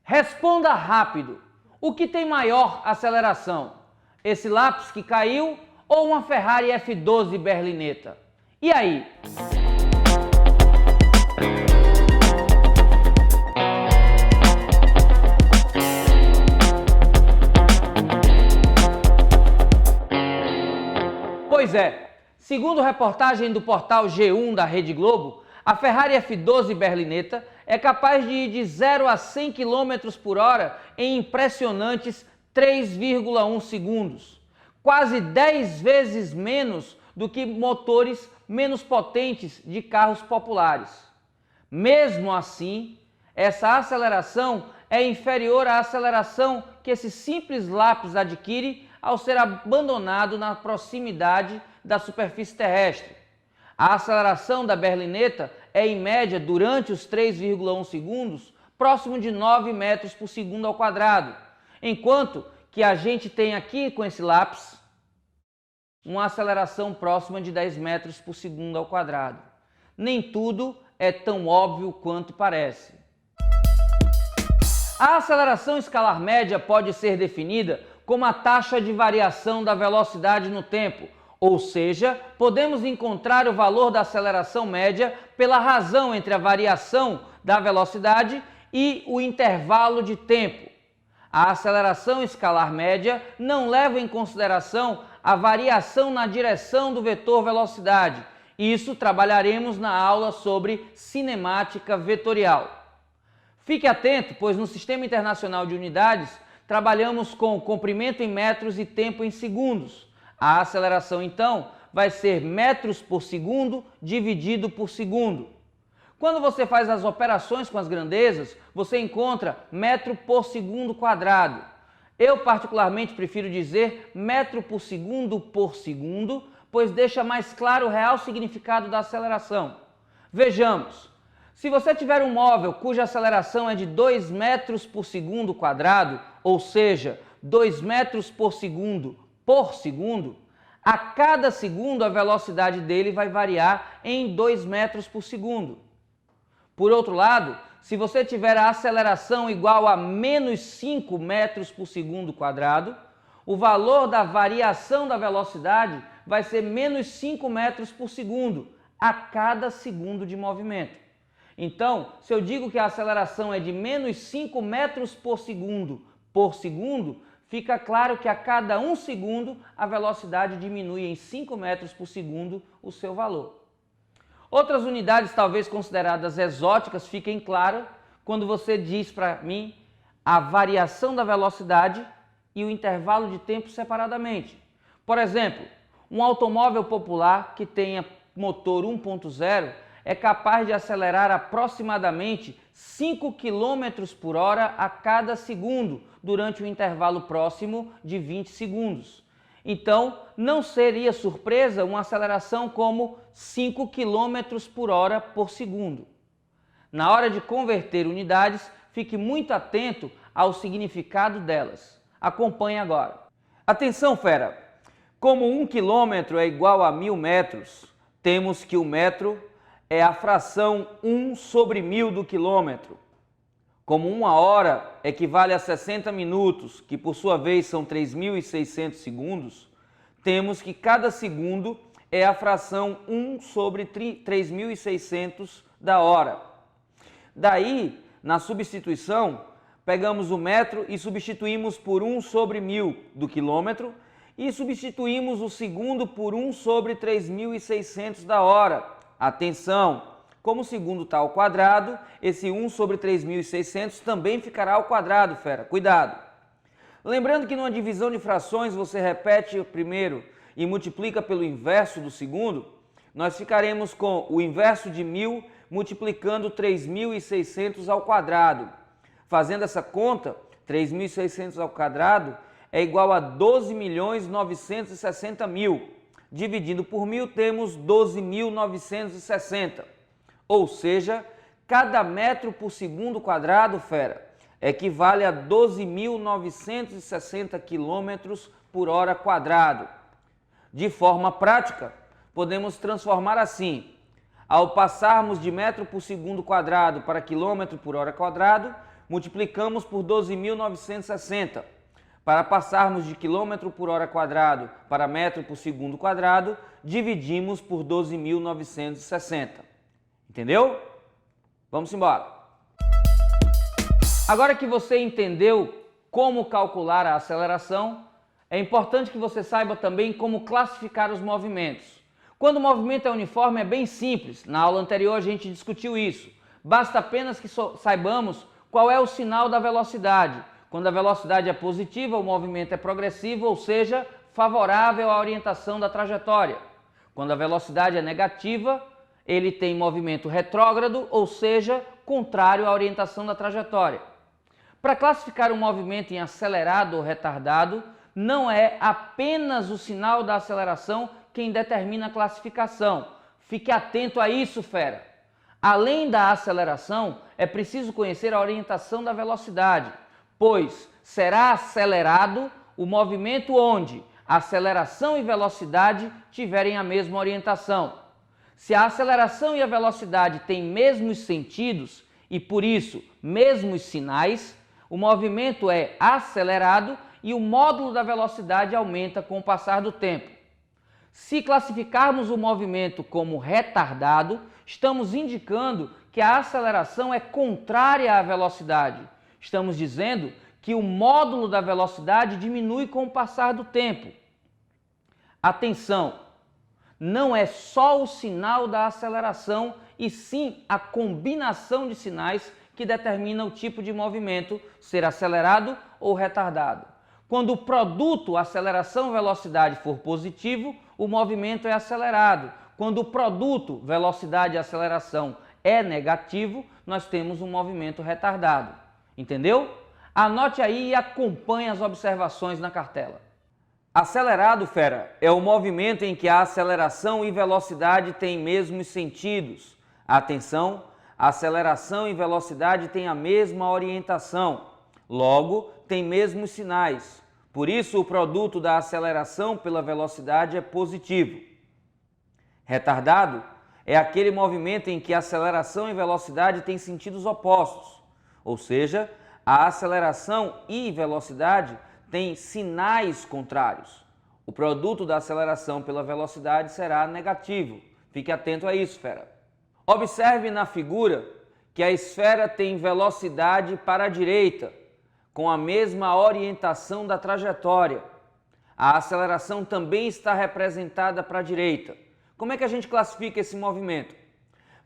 Responda rápido. O que tem maior aceleração? Esse lápis que caiu ou uma Ferrari F12 berlinetta? E aí? Pois é, segundo reportagem do portal G1 da Rede Globo, a Ferrari F12 berlinetta é capaz de ir de 0 a 100 km por hora em impressionantes 3,1 segundos, quase 10 vezes menos do que motores menos potentes de carros populares. Mesmo assim, essa aceleração é inferior à aceleração que esse simples lápis adquire ao ser abandonado na proximidade da superfície terrestre. A aceleração da berlinetta é, em média, durante os 3,1 segundos, próximo de 9 metros por segundo ao quadrado, enquanto que a gente tem aqui com esse lápis uma aceleração próxima de 10 metros por segundo ao quadrado. Nem tudo é tão óbvio quanto parece. A aceleração escalar média pode ser definida como a taxa de variação da velocidade no tempo, ou seja, podemos encontrar o valor da aceleração média pela razão entre a variação da velocidade e o intervalo de tempo. A aceleração escalar média não leva em consideração a variação na direção do vetor velocidade. Isso trabalharemos na aula sobre cinemática vetorial. Fique atento, pois no Sistema Internacional de Unidades trabalhamos com comprimento em metros e tempo em segundos. A aceleração, então, vai ser metros por segundo dividido por segundo. Quando você faz as operações com as grandezas, você encontra metro por segundo quadrado. Eu, particularmente, prefiro dizer metro por segundo, pois deixa mais claro o real significado da aceleração. Vejamos. Se você tiver um móvel cuja aceleração é de 2 metros por segundo quadrado, ou seja, 2 metros por segundo, a cada segundo a velocidade dele vai variar em 2 metros por segundo. Por outro lado, se você tiver a aceleração igual a menos 5 metros por segundo quadrado, o valor da variação da velocidade vai ser menos 5 metros por segundo a cada segundo de movimento. Então, se eu digo que a aceleração é de menos 5 metros por segundo, fica claro que a cada 1 segundo a velocidade diminui em 5 metros por segundo o seu valor. Outras unidades talvez consideradas exóticas fiquem claras quando você diz para mim a variação da velocidade e o intervalo de tempo separadamente. Por exemplo, um automóvel popular que tenha motor 1.0 é capaz de acelerar aproximadamente 5 km por hora a cada segundo, durante um intervalo próximo de 20 segundos. Então, não seria surpresa uma aceleração como 5 km por hora por segundo. Na hora de converter unidades, fique muito atento ao significado delas. Acompanhe agora. Atenção, fera! Como 1 km é igual a 1000 metros, temos que o metro é a fração 1 sobre 1000 do quilômetro. Como 1 hora equivale a 60 minutos, que por sua vez são 3.600 segundos, temos que cada segundo é a fração 1 sobre 3.600 da hora. Daí, na substituição, pegamos o metro e substituímos por 1 sobre 1000 do quilômetro e substituímos o segundo por 1 sobre 3.600 da hora. Atenção! Como o segundo está ao quadrado, esse 1 sobre 3.600 também ficará ao quadrado, fera. Cuidado! Lembrando que numa divisão de frações você repete o primeiro e multiplica pelo inverso do segundo, nós ficaremos com o inverso de 1000 multiplicando 3.600 ao quadrado. Fazendo essa conta, 3.600 ao quadrado é igual a 12.960.000. Dividido por 1000, temos 12.960. Ou seja, cada metro por segundo quadrado, fera, equivale a 12.960 km por hora quadrado. De forma prática, podemos transformar assim. Ao passarmos de metro por segundo quadrado para quilômetro por hora quadrado, multiplicamos por 12.960. Para passarmos de quilômetro por hora quadrado para metro por segundo quadrado, dividimos por 12.960. Entendeu? Vamos embora. Agora que você entendeu como calcular a aceleração, é importante que você saiba também como classificar os movimentos. Quando o movimento é uniforme é bem simples, na aula anterior a gente discutiu isso. Basta apenas que saibamos qual é o sinal da velocidade. Quando a velocidade é positiva, o movimento é progressivo, ou seja, favorável à orientação da trajetória. Quando a velocidade é negativa, ele tem movimento retrógrado, ou seja, contrário à orientação da trajetória. Para classificar um movimento em acelerado ou retardado, não é apenas o sinal da aceleração quem determina a classificação. Fique atento a isso, fera! Além da aceleração, é preciso conhecer a orientação da velocidade, pois será acelerado o movimento onde aceleração e velocidade tiverem a mesma orientação. Se a aceleração e a velocidade têm mesmos sentidos e, por isso, mesmos sinais, o movimento é acelerado e o módulo da velocidade aumenta com o passar do tempo. Se classificarmos o movimento como retardado, estamos indicando que a aceleração é contrária à velocidade. Estamos dizendo que o módulo da velocidade diminui com o passar do tempo. Atenção! Não é só o sinal da aceleração, e sim a combinação de sinais que determina o tipo de movimento ser acelerado ou retardado. Quando o produto aceleração-velocidade for positivo, o movimento é acelerado. Quando o produto velocidade e aceleração é negativo, nós temos um movimento retardado. Entendeu? Anote aí e acompanhe as observações na cartela. Acelerado, fera, é o movimento em que a aceleração e velocidade têm mesmos sentidos. Atenção, aceleração e velocidade têm a mesma orientação, logo, têm mesmos sinais. Por isso, o produto da aceleração pela velocidade é positivo. Retardado é aquele movimento em que aceleração e velocidade têm sentidos opostos, ou seja, a aceleração e velocidade têm sinais contrários. O produto da aceleração pela velocidade será negativo. Fique atento a isso, fera. Observe na figura que a esfera tem velocidade para a direita, com a mesma orientação da trajetória. A aceleração também está representada para a direita. Como é que a gente classifica esse movimento?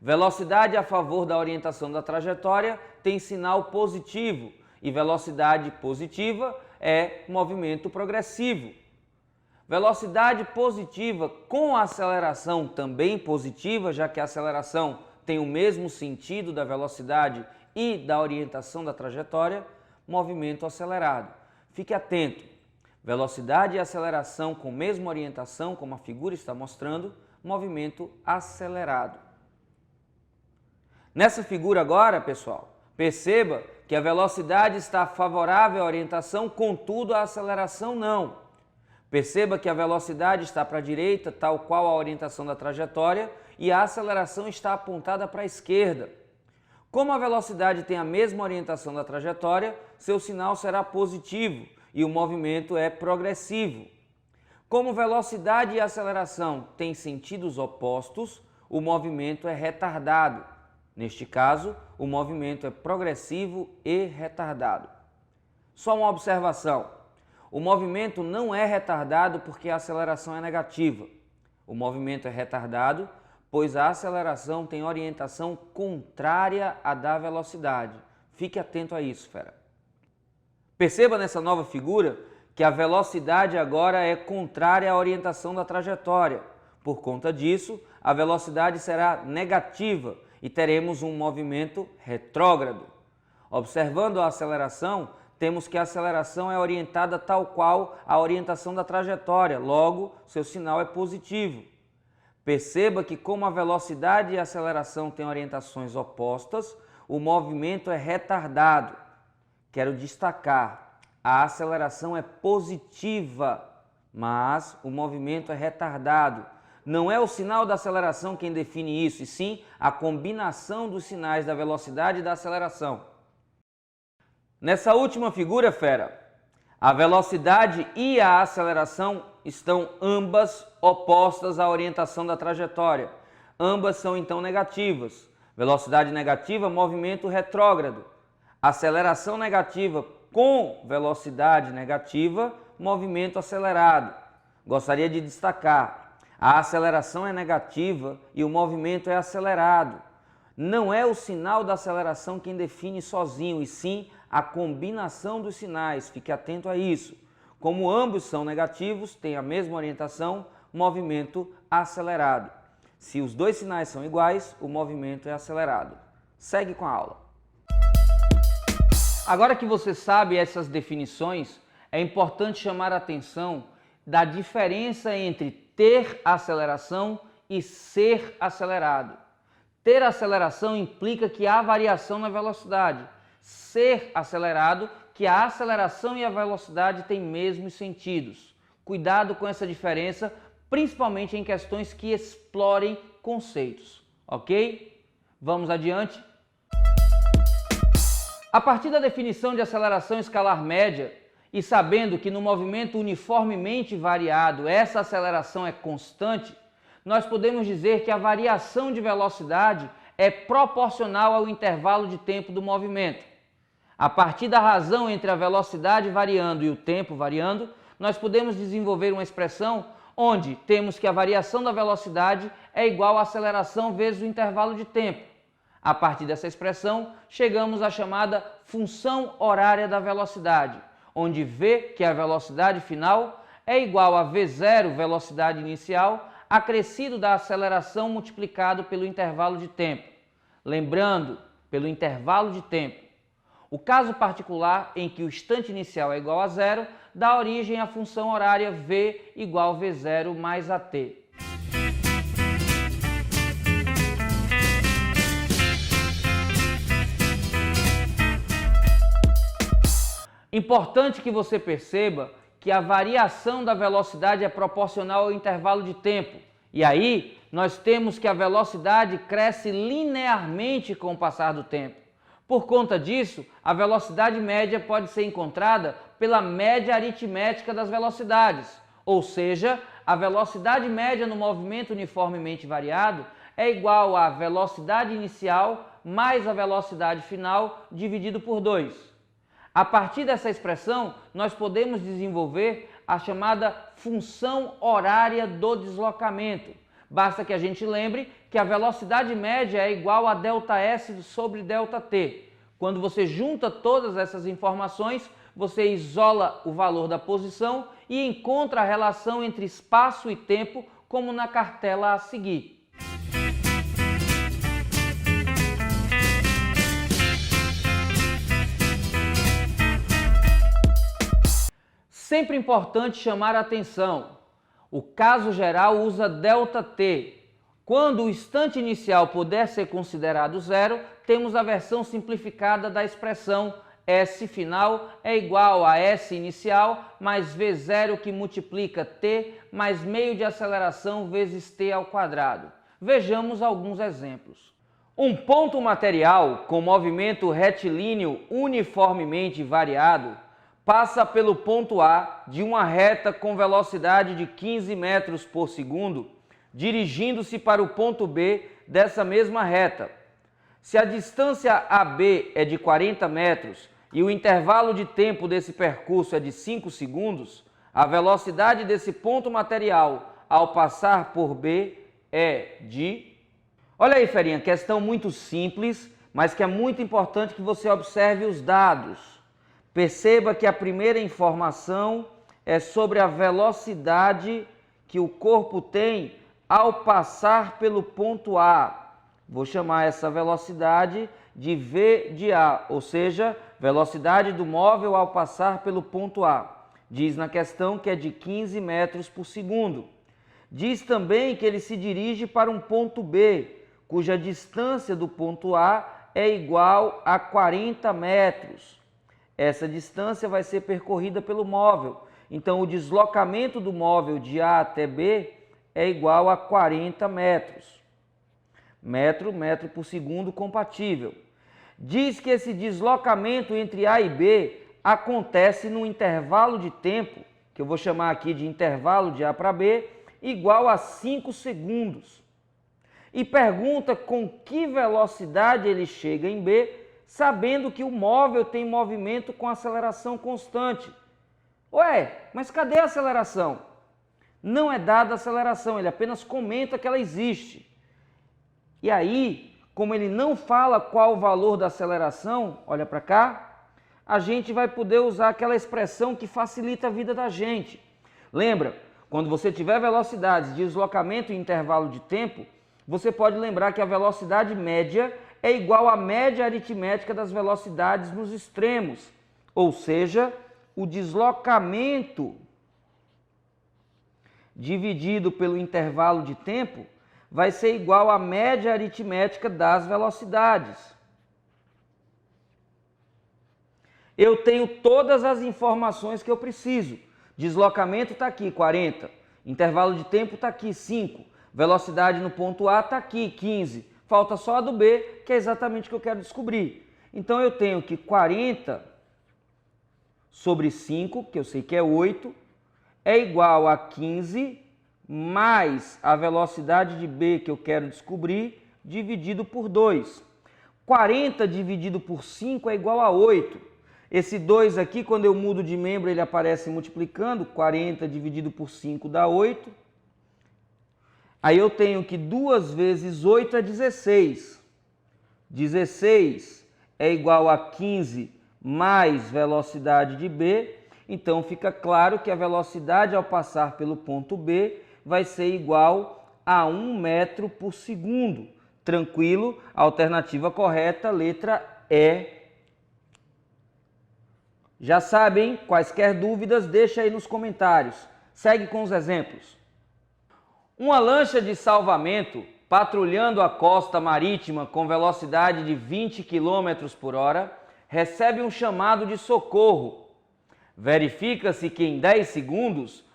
Velocidade a favor da orientação da trajetória tem sinal positivo e velocidade positiva é movimento progressivo. Velocidade positiva com aceleração também positiva, já que a aceleração tem o mesmo sentido da velocidade e da orientação da trajetória, movimento acelerado. Fique atento, velocidade e aceleração com mesma orientação, como a figura está mostrando, movimento acelerado. Nessa figura agora, pessoal, perceba que a velocidade está favorável à orientação, contudo a aceleração não. Perceba que a velocidade está para a direita, tal qual a orientação da trajetória, e a aceleração está apontada para a esquerda. Como a velocidade tem a mesma orientação da trajetória, seu sinal será positivo e o movimento é progressivo. Como velocidade e aceleração têm sentidos opostos, o movimento é retardado. Neste caso, o movimento é progressivo e retardado. Só uma observação. O movimento não é retardado porque a aceleração é negativa. O movimento é retardado, pois a aceleração tem orientação contrária à da velocidade. Fique atento a isso, fera. Perceba nessa nova figura que a velocidade agora é contrária à orientação da trajetória. Por conta disso, a velocidade será negativa e teremos um movimento retrógrado. Observando a aceleração, temos que a aceleração é orientada tal qual a orientação da trajetória, logo, seu sinal é positivo. Perceba que como a velocidade e a aceleração têm orientações opostas, o movimento é retardado. Quero destacar, a aceleração é positiva, mas o movimento é retardado. Não é o sinal da aceleração quem define isso, e sim a combinação dos sinais da velocidade e da aceleração. Nessa última figura, fera, a velocidade e a aceleração estão ambas opostas à orientação da trajetória. Ambas são então negativas. Velocidade negativa, movimento retrógrado. Aceleração negativa com velocidade negativa, movimento acelerado. Gostaria de destacar, a aceleração é negativa e o movimento é acelerado. Não é o sinal da aceleração quem define sozinho, e sim a combinação dos sinais. Fique atento a isso. Como ambos são negativos, têm a mesma orientação, movimento acelerado. Se os dois sinais são iguais, o movimento é acelerado. Segue com a aula. Agora que você sabe essas definições, é importante chamar a atenção da diferença entre ter aceleração e ser acelerado. Ter aceleração implica que há variação na velocidade. Ser acelerado, que a aceleração e a velocidade têm mesmos sentidos. Cuidado com essa diferença, principalmente em questões que explorem conceitos, ok? Vamos adiante? A partir da definição de aceleração escalar média, e sabendo que no movimento uniformemente variado essa aceleração é constante, nós podemos dizer que a variação de velocidade é proporcional ao intervalo de tempo do movimento. A partir da razão entre a velocidade variando e o tempo variando, nós podemos desenvolver uma expressão onde temos que a variação da velocidade é igual à aceleração vezes o intervalo de tempo. A partir dessa expressão, chegamos à chamada função horária da velocidade, onde V, que é a velocidade final, é igual a V0, velocidade inicial, acrescido da aceleração multiplicado pelo intervalo de tempo. Lembrando, pelo intervalo de tempo. O caso particular em que o instante inicial é igual a zero, dá origem à função horária V igual V0 mais AT. Importante que você perceba que a variação da velocidade é proporcional ao intervalo de tempo. E aí, nós temos que a velocidade cresce linearmente com o passar do tempo. Por conta disso, a velocidade média pode ser encontrada pela média aritmética das velocidades, ou seja, a velocidade média no movimento uniformemente variado é igual à velocidade inicial mais a velocidade final dividido por 2. A partir dessa expressão, nós podemos desenvolver a chamada função horária do deslocamento. Basta que a gente lembre que a velocidade média é igual a ΔS sobre ΔT. Quando você junta todas essas informações, você isola o valor da posição e encontra a relação entre espaço e tempo, como na cartela a seguir. Sempre importante chamar a atenção. O caso geral usa ΔT. Quando o instante inicial puder ser considerado zero, temos a versão simplificada da expressão S final é igual a S inicial mais V0 que multiplica T mais meio de aceleração vezes T ao quadrado. Vejamos alguns exemplos. Um ponto material com movimento retilíneo uniformemente variado passa pelo ponto A de uma reta com velocidade de 15 metros por segundo, dirigindo-se para o ponto B dessa mesma reta. Se a distância AB é de 40 metros e o intervalo de tempo desse percurso é de 5 segundos, a velocidade desse ponto material ao passar por B é de... Olha aí, ferinha, questão muito simples, mas que é muito importante que você observe os dados. Perceba que a primeira informação é sobre a velocidade que o corpo tem ao passar pelo ponto A. Vou chamar essa velocidade de V de A, ou seja, velocidade do móvel ao passar pelo ponto A. Diz na questão que é de 15 metros por segundo. Diz também que ele se dirige para um ponto B, cuja distância do ponto A é igual a 40 metros. Essa distância vai ser percorrida pelo móvel. Então, o deslocamento do móvel de A até B é igual a 40 metros. Metro por segundo compatível. diz que esse deslocamento entre A e B acontece num intervalo de tempo, que eu vou chamar aqui de intervalo de A para B, igual a 5 segundos. E pergunta com que velocidade ele chega em B, sabendo que o móvel tem movimento com aceleração constante. Ué, mas cadê a aceleração? Não é dada a aceleração, ele apenas comenta que ela existe. E aí, como ele não fala qual o valor da aceleração, olha para cá, a gente vai poder usar aquela expressão que facilita a vida da gente. Lembra, quando você tiver velocidades de deslocamento em intervalo de tempo, você pode lembrar que a velocidade média é igual à média aritmética das velocidades nos extremos, ou seja, o deslocamento dividido pelo intervalo de tempo vai ser igual à média aritmética das velocidades. Eu tenho todas as informações que eu preciso. Deslocamento está aqui, 40. Intervalo de tempo está aqui, 5. Velocidade no ponto A está aqui, 15. Falta só a do B, que é exatamente o que eu quero descobrir. Então eu tenho que 40 sobre 5, que eu sei que é 8, é igual a 15 mais a velocidade de B que eu quero descobrir, dividido por 2. 40 dividido por 5 é igual a 8. Esse 2 aqui, quando eu mudo de membro, ele aparece multiplicando. 40 dividido por 5 dá 8. Aí eu tenho que 2 vezes 8 é 16. 16 é igual a 15 mais velocidade de B. Então fica claro que a velocidade ao passar pelo ponto B vai ser igual a 1 metro por segundo. Tranquilo? A alternativa correta, letra E. Já sabem, quaisquer dúvidas, deixa aí nos comentários. Segue com os exemplos. Uma lancha de salvamento patrulhando a costa marítima com velocidade de 20 km por hora recebe um chamado de socorro. Verifica-se que em 10 segundos...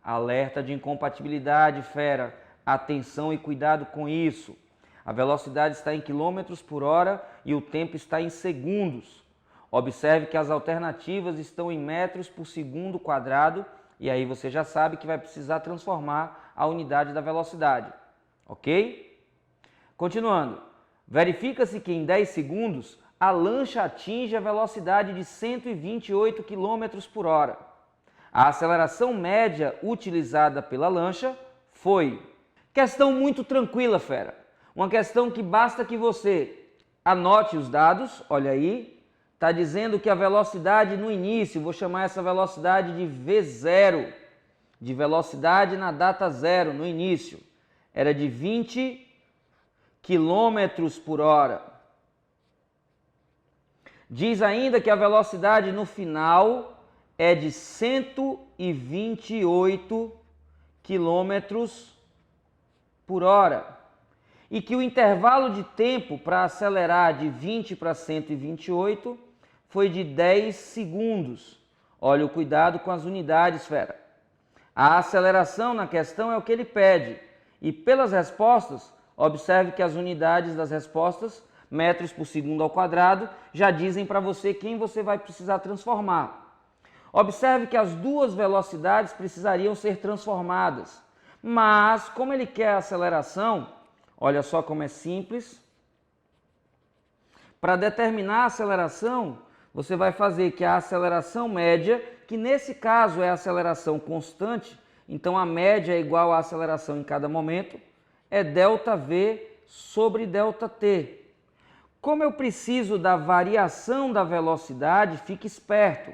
Alerta de incompatibilidade, fera. Atenção e cuidado com isso. A velocidade está em quilômetros por hora e o tempo está em segundos. Observe que as alternativas estão em metros por segundo quadrado e aí você já sabe que vai precisar transformar a unidade da velocidade. Ok? Continuando. Verifica-se que em 10 segundos a lancha atinge a velocidade de 128 km por hora. A aceleração média utilizada pela lancha foi... Questão muito tranquila, fera. Uma questão que basta que você anote os dados, olha aí, está dizendo que a velocidade no início, vou chamar essa velocidade de V0, de velocidade na data zero, no início, era de 20 km por hora. Diz ainda que a velocidade no final é de 128 km por hora. E que o intervalo de tempo para acelerar de 20 para 128 foi de 10 segundos. Olha o cuidado com as unidades, fera. A aceleração na questão é o que ele pede. E pelas respostas, observe que as unidades das respostas, metros por segundo ao quadrado, já dizem para você quem você vai precisar transformar. Observe que as duas velocidades precisariam ser transformadas. Mas, como ele quer a aceleração... Olha só como é simples. Para determinar a aceleração, você vai fazer que a aceleração média, que nesse caso é a aceleração constante, então a média é igual à aceleração em cada momento, é ΔV sobre ΔT. Como eu preciso da variação da velocidade, fique esperto.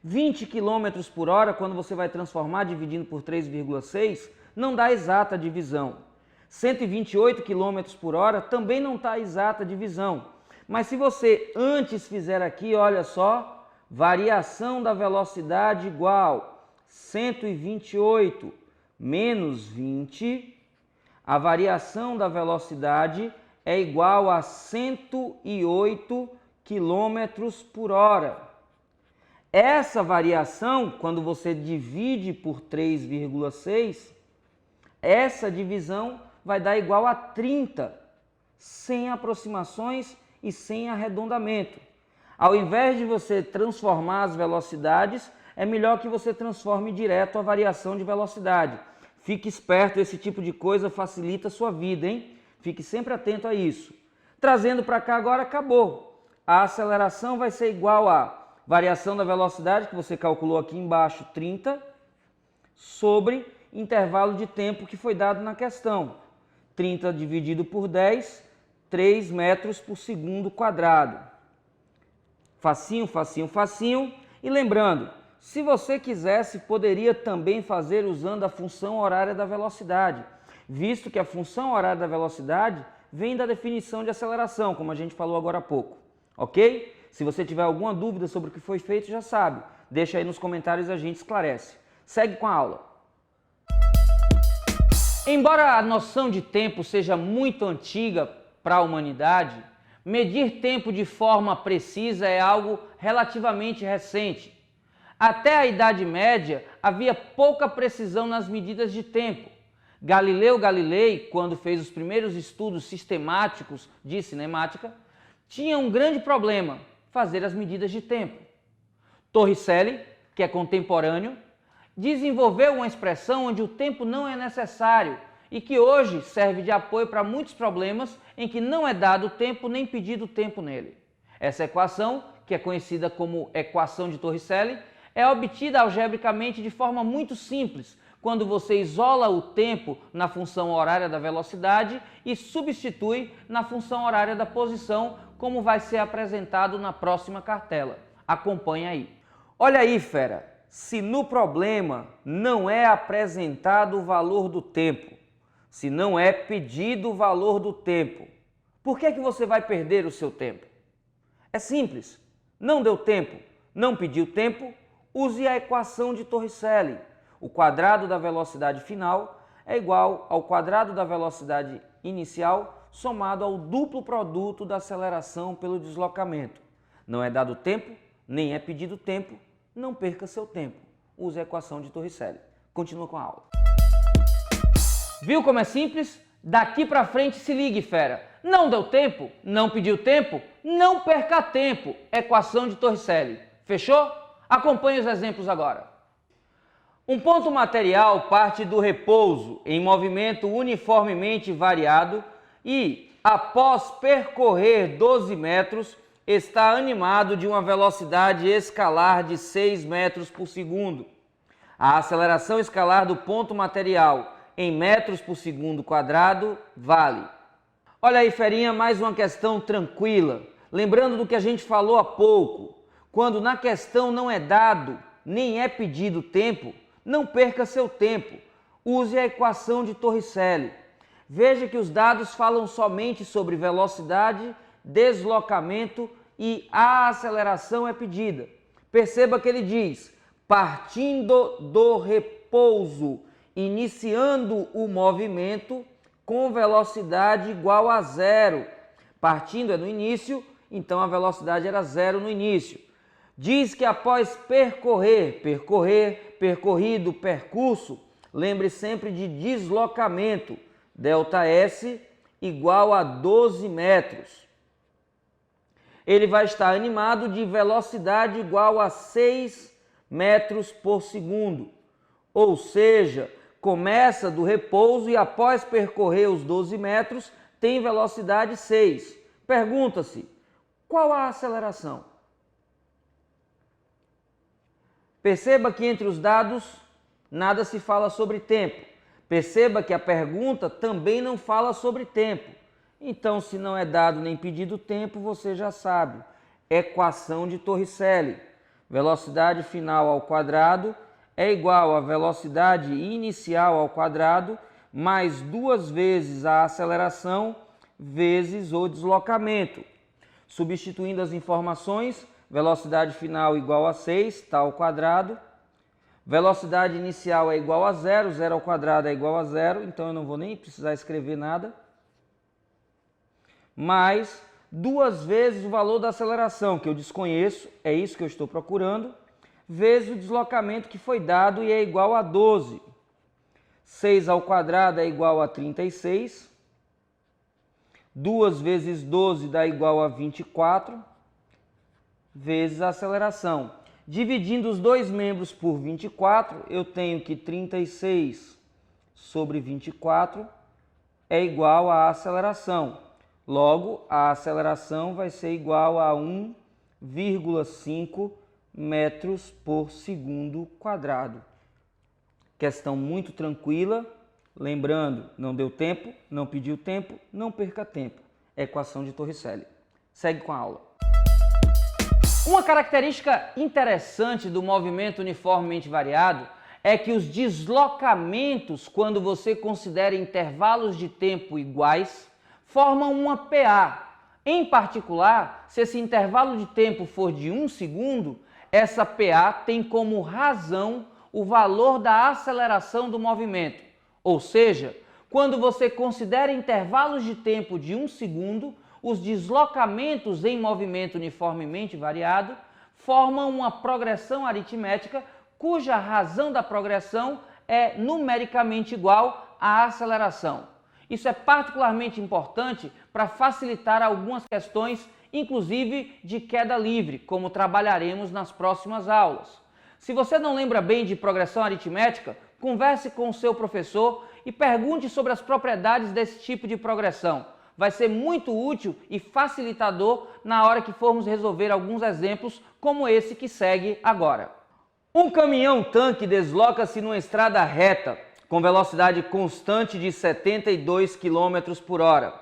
20 km por hora, quando você vai transformar dividindo por 3,6, não dá exata divisão. 128 km por hora também não está exata divisão. Mas se você antes fizer aqui, olha só, variação da velocidade igual 128 menos 20, a variação da velocidade é igual a 108 km por hora. Essa variação, quando você divide por 3,6, essa divisão vai dar igual a 30, sem aproximações e sem arredondamento. Ao invés de você transformar as velocidades, é melhor que você transforme direto a variação de velocidade. Fique esperto, esse tipo de coisa facilita a sua vida, hein? Fique sempre atento a isso. Trazendo para cá agora, acabou. A aceleração vai ser igual a variação da velocidade, que você calculou aqui embaixo, 30, sobre intervalo de tempo que foi dado na questão. 30 dividido por 10, 3 metros por segundo quadrado. Facinho, facinho, facinho. E lembrando, se você quisesse, poderia também fazer usando a função horária da velocidade, visto que a função horária da velocidade vem da definição de aceleração, como a gente falou agora há pouco, ok? Se você tiver alguma dúvida sobre o que foi feito, já sabe. Deixa aí nos comentários e a gente esclarece. Segue com a aula. Embora a noção de tempo seja muito antiga para a humanidade, medir tempo de forma precisa é algo relativamente recente. Até a Idade Média havia pouca precisão nas medidas de tempo. Galileu Galilei, quando fez os primeiros estudos sistemáticos de cinemática, tinha um grande problema: fazer as medidas de tempo. Torricelli, que é contemporâneo, desenvolveu uma expressão onde o tempo não é necessário e que hoje serve de apoio para muitos problemas em que não é dado tempo nem pedido tempo nele. Essa equação, que é conhecida como equação de Torricelli, é obtida algebricamente de forma muito simples, quando você isola o tempo na função horária da velocidade e substitui na função horária da posição, como vai ser apresentado na próxima cartela. Acompanhe aí. Olha aí, fera, se no problema não é apresentado o valor do tempo, se não é pedido o valor do tempo, por que você vai perder o seu tempo? É simples. Não deu tempo, não pediu tempo, use a equação de Torricelli. O quadrado da velocidade final é igual ao quadrado da velocidade inicial somado ao duplo produto da aceleração pelo deslocamento. Não é dado tempo, nem é pedido tempo, não perca seu tempo. Use a equação de Torricelli. Continua com a aula. Viu como é simples? Daqui para frente se ligue, fera. Não deu tempo, não pediu tempo, não perca tempo. Equação de Torricelli. Fechou? Acompanhe os exemplos agora. Um ponto material parte do repouso em movimento uniformemente variado e, após percorrer 12 metros, está animado de uma velocidade escalar de 6 metros por segundo. A aceleração escalar do ponto material em metros por segundo quadrado vale. Olha aí, ferinha, mais uma questão tranquila. Lembrando do que a gente falou há pouco, quando na questão não é dado, nem é pedido tempo, não perca seu tempo. Use a equação de Torricelli. Veja que os dados falam somente sobre velocidade, deslocamento e a aceleração é pedida. Perceba que ele diz, partindo do repouso, iniciando o movimento com velocidade igual a zero. Partindo é no início, então a velocidade era zero no início. Diz que após percorrido, percurso, lembre sempre de deslocamento, ΔS igual a 12 metros. Ele vai estar animado de velocidade igual a 6 metros por segundo. Ou seja, começa do repouso e após percorrer os 12 metros, tem velocidade 6. Pergunta-se, qual a aceleração? Perceba que entre os dados nada se fala sobre tempo. Perceba que a pergunta também não fala sobre tempo. Então, se não é dado nem pedido tempo, você já sabe. Equação de Torricelli. Velocidade final ao quadrado é igual a velocidade inicial ao quadrado mais 2 vezes a aceleração vezes o deslocamento. Substituindo as informações, velocidade final igual a 6, está ao quadrado. Velocidade inicial é igual a 0, 0 ao quadrado é igual a 0, então eu não vou nem precisar escrever nada. Mais 2 vezes o valor da aceleração, que eu desconheço, é isso que eu estou procurando, vezes o deslocamento que foi dado e é igual a 12. 6 ao quadrado é igual a 36. 2 vezes 12 dá igual a 24, vezes a aceleração. Dividindo os dois membros por 24, eu tenho que 36 sobre 24 é igual à aceleração. Logo, a aceleração vai ser igual a 1,5 metros por segundo quadrado. Questão muito tranquila. Lembrando, não deu tempo, não pediu tempo, não perca tempo. Equação de Torricelli. Segue com a aula. Uma característica interessante do movimento uniformemente variado é que os deslocamentos, quando você considera intervalos de tempo iguais, formam uma PA. Em particular, se esse intervalo de tempo for de 1 segundo, essa PA tem como razão o valor da aceleração do movimento. Ou seja, quando você considera intervalos de tempo de 1 segundo, os deslocamentos em movimento uniformemente variado formam uma progressão aritmética cuja razão da progressão é numericamente igual à aceleração. Isso é particularmente importante para facilitar algumas questões, inclusive de queda livre, como trabalharemos nas próximas aulas. Se você não lembra bem de progressão aritmética, converse com o seu professor e pergunte sobre as propriedades desse tipo de progressão. Vai ser muito útil e facilitador na hora que formos resolver alguns exemplos como esse que segue agora. Um caminhão-tanque desloca-se numa estrada reta com velocidade constante de 72 km por hora.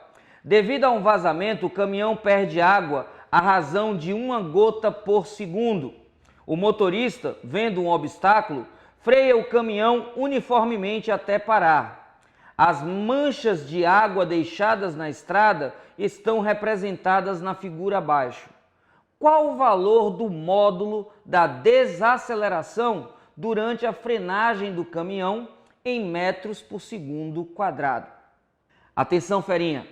Devido a um vazamento, o caminhão perde água à razão de 1 gota por segundo. O motorista, vendo um obstáculo, freia o caminhão uniformemente até parar. As manchas de água deixadas na estrada estão representadas na figura abaixo. Qual o valor do módulo da desaceleração durante a frenagem do caminhão em metros por segundo quadrado? Atenção, ferinha!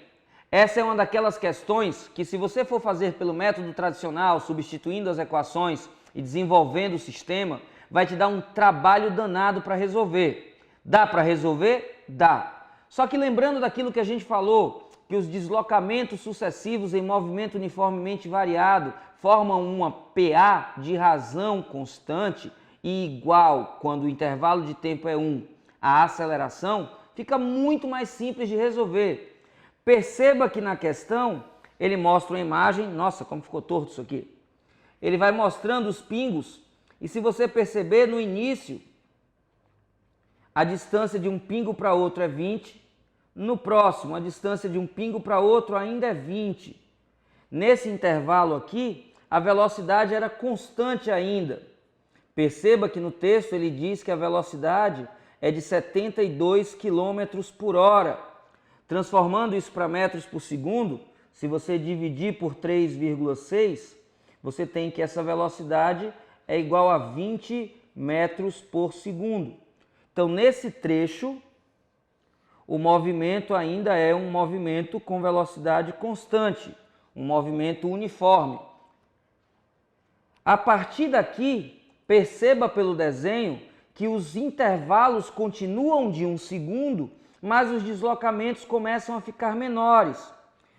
Essa é uma daquelas questões que, se você for fazer pelo método tradicional, substituindo as equações e desenvolvendo o sistema, vai te dar um trabalho danado para resolver. Dá para resolver? Dá. Só que lembrando daquilo que a gente falou, que os deslocamentos sucessivos em movimento uniformemente variado formam uma PA de razão constante e igual, quando o intervalo de tempo é 1, a aceleração, fica muito mais simples de resolver. Perceba que na questão ele mostra uma imagem, nossa, como ficou torto isso aqui. Ele vai mostrando os pingos e, se você perceber, no início a distância de um pingo para outro é 20, no próximo a distância de um pingo para outro ainda é 20. Nesse intervalo aqui, a velocidade era constante ainda. Perceba que no texto ele diz que a velocidade é de 72 km por hora. Transformando isso para metros por segundo, se você dividir por 3,6, você tem que essa velocidade é igual a 20 metros por segundo. Então, nesse trecho, o movimento ainda é um movimento com velocidade constante, um movimento uniforme. A partir daqui, perceba pelo desenho que os intervalos continuam de 1 segundo, mas os deslocamentos começam a ficar menores.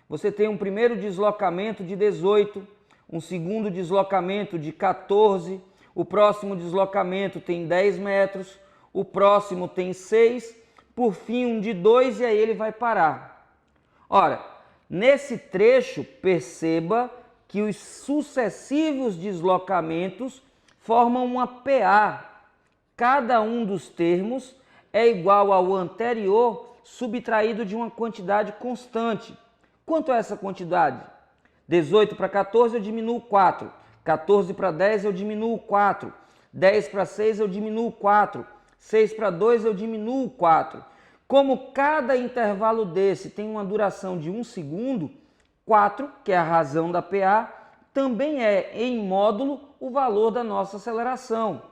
Você tem um primeiro deslocamento de 18, um segundo deslocamento de 14, o próximo deslocamento tem 10 metros, o próximo tem 6, por fim um de 2 e aí ele vai parar. Ora, nesse trecho, perceba que os sucessivos deslocamentos formam uma PA. Cada um dos termos é igual ao anterior subtraído de uma quantidade constante. Quanto é essa quantidade? 18 para 14 eu diminuo 4, 14 para 10 eu diminuo 4, 10 para 6 eu diminuo 4, 6 para 2 eu diminuo 4. Como cada intervalo desse tem uma duração de 1 segundo, 4, que é a razão da PA, também é em módulo o valor da nossa aceleração.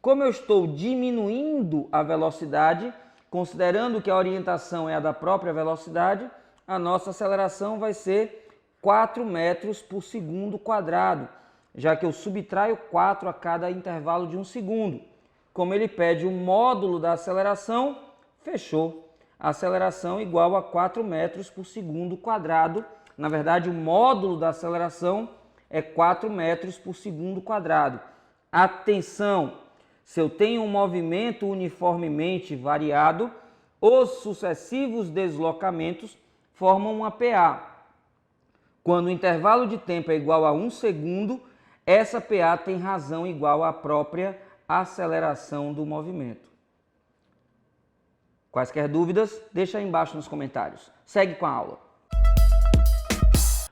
Como eu estou diminuindo a velocidade, considerando que a orientação é a da própria velocidade, a nossa aceleração vai ser 4 metros por segundo quadrado, já que eu subtraio 4 a cada intervalo de 1 segundo. Como ele pede o módulo da aceleração, Fechou. A aceleração igual a 4 metros por segundo quadrado. Na verdade, o módulo da aceleração é 4 metros por segundo quadrado. Atenção! Se eu tenho um movimento uniformemente variado, os sucessivos deslocamentos formam uma PA. Quando o intervalo de tempo é igual a 1 segundo, essa PA tem razão igual à própria aceleração do movimento. Quaisquer dúvidas, deixa aí embaixo nos comentários. Segue com a aula.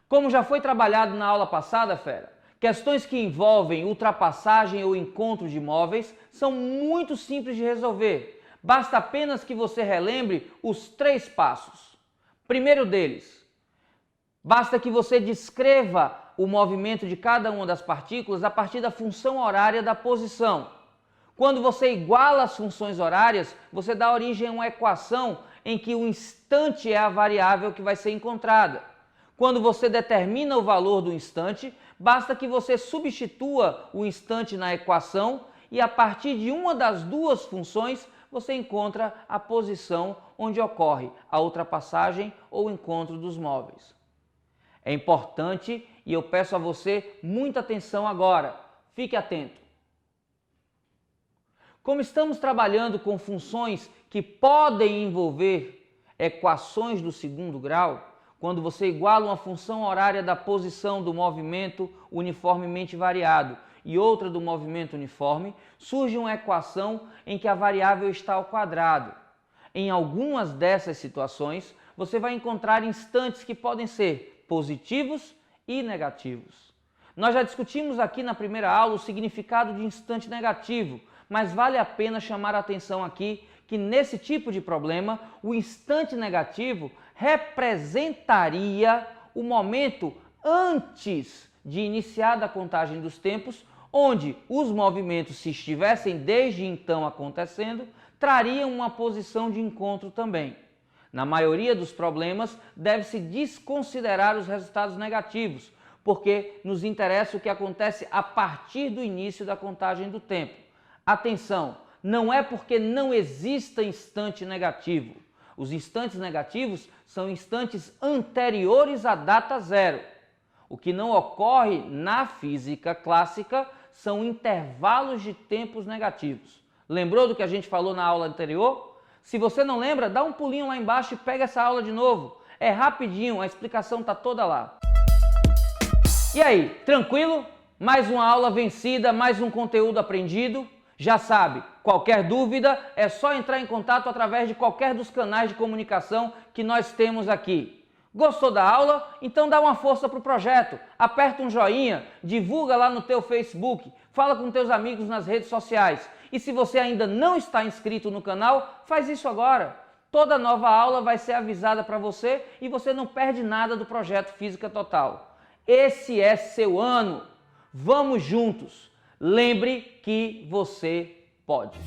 Como já foi trabalhado na aula passada, fera, questões que envolvem ultrapassagem ou encontro de móveis são muito simples de resolver. Basta apenas que você relembre os 3 passos. Primeiro deles, basta que você descreva o movimento de cada uma das partículas a partir da função horária da posição. Quando você iguala as funções horárias, você dá origem a uma equação em que o instante é a variável que vai ser encontrada. Quando você determina o valor do instante, basta que você substitua o instante na equação e a partir de uma das duas funções você encontra a posição onde ocorre a ultrapassagem ou o encontro dos móveis. É importante e eu peço a você muita atenção agora. Fique atento. Como estamos trabalhando com funções que podem envolver equações do segundo grau, quando você iguala uma função horária da posição do movimento uniformemente variado e outra do movimento uniforme, surge uma equação em que a variável está ao quadrado. Em algumas dessas situações, você vai encontrar instantes que podem ser positivos e negativos. Nós já discutimos aqui na primeira aula o significado de instante negativo, mas vale a pena chamar a atenção aqui que nesse tipo de problema, o instante negativo representaria o momento antes de iniciar a contagem dos tempos, onde os movimentos, se estivessem desde então acontecendo, trariam uma posição de encontro também. Na maioria dos problemas, deve-se desconsiderar os resultados negativos, porque nos interessa o que acontece a partir do início da contagem do tempo. Atenção, não é porque não exista instante negativo. Os instantes negativos são instantes anteriores à data zero. O que não ocorre na física clássica são intervalos de tempos negativos. Lembrou do que a gente falou na aula anterior? Se você não lembra, dá um pulinho lá embaixo e pega essa aula de novo. É rapidinho, a explicação está toda lá. E aí, tranquilo? Mais uma aula vencida, mais um conteúdo aprendido? Já sabe, qualquer dúvida é só entrar em contato através de qualquer dos canais de comunicação que nós temos aqui. Gostou da aula? Então dá uma força para o projeto, aperta um joinha, divulga lá no teu Facebook, fala com teus amigos nas redes sociais. E se você ainda não está inscrito no canal, faz isso agora. Toda nova aula vai ser avisada para você e você não perde nada do projeto Física Total. Esse é seu ano. Vamos juntos. Lembre que você pode.